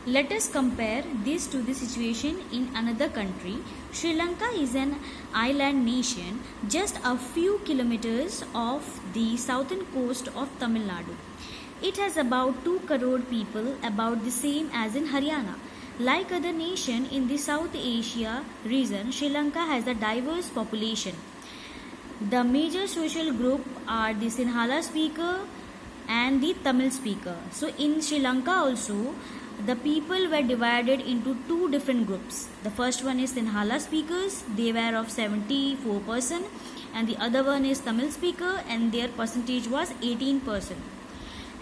Let us compare this to the situation in another country. Sri Lanka is an island nation just a few kilometers off the southern coast of Tamil Nadu. It has about 2 crore people, about the same as in Haryana. Like other nations in the South Asia region, Sri Lanka has a diverse population. The major social group are the Sinhala speaker and the Tamil speaker. So in Sri Lanka also, the people were divided into two different groups. The first one is Sinhala speakers, they were of 74%, and the other one is Tamil speaker, and their percentage was 18%.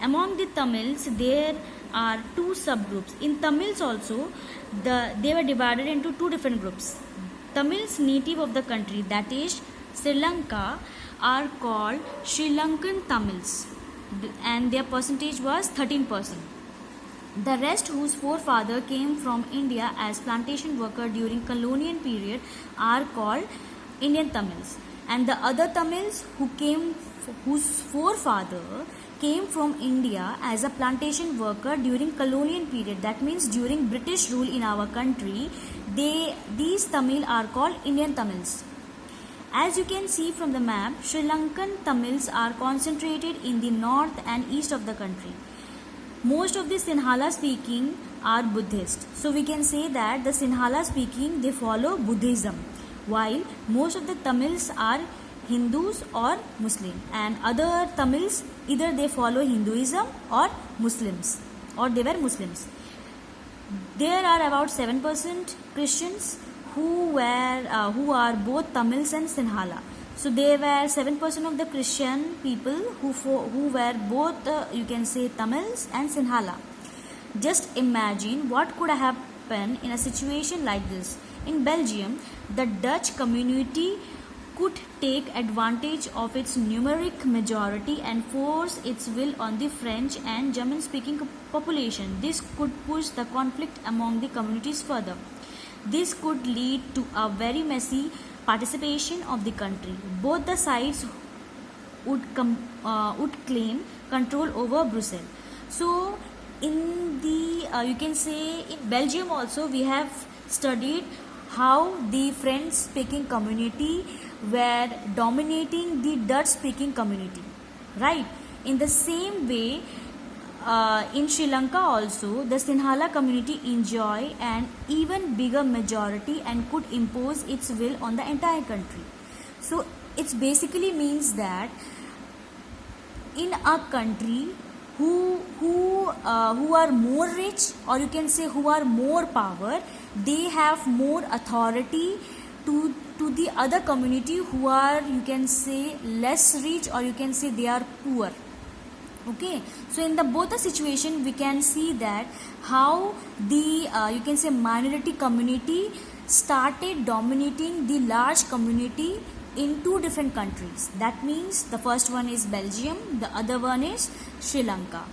Among the Tamils, there are two subgroups. In Tamils also, they were divided into two different groups. Tamils native of the country, that is Sri Lanka, are called Sri Lankan Tamils, and their percentage was 13%. The rest, whose forefather came from India as plantation worker during colonial period, are called Indian Tamils, and the other Tamils whose forefather came from India as a plantation worker during colonial period, that means during British rule in our country, these Tamil are called Indian Tamils. As you can see from the map, Sri Lankan Tamils are concentrated in the north and east of the country. Most of the Sinhala speaking are Buddhist. So we can say that the Sinhala speaking, they follow Buddhism, while most of the Tamils are Hindus or Muslim, and other Tamils either they follow Hinduism or Muslims, or they were Muslims. There are about 7% Christians who are both Tamils and Sinhala. So there were 7% of the Christian people who were both you can say Tamils and Sinhala. Just imagine what could happen in a situation like this. In Belgium, the Dutch community could take advantage of its numeric majority and force its will on the French and German speaking population. This could push the conflict among the communities further. This could lead to a very messy participation of the country. Both the sides would claim control over Brussels. So in the you can say in Belgium also we have studied how the French speaking community were dominating the Dutch speaking community, right? In the same way, in Sri Lanka also, the Sinhala community enjoy an even bigger majority and could impose its will on the entire country. So it basically means that in a country who are more rich, or you can say who are more power, they have more authority to the other community who are, you can say, less rich, or you can say they are poor. Okay, so in the both the situation we can see that how the you can say minority community started dominating the large community in two different countries. That means the first one is Belgium, the other one is Sri Lanka.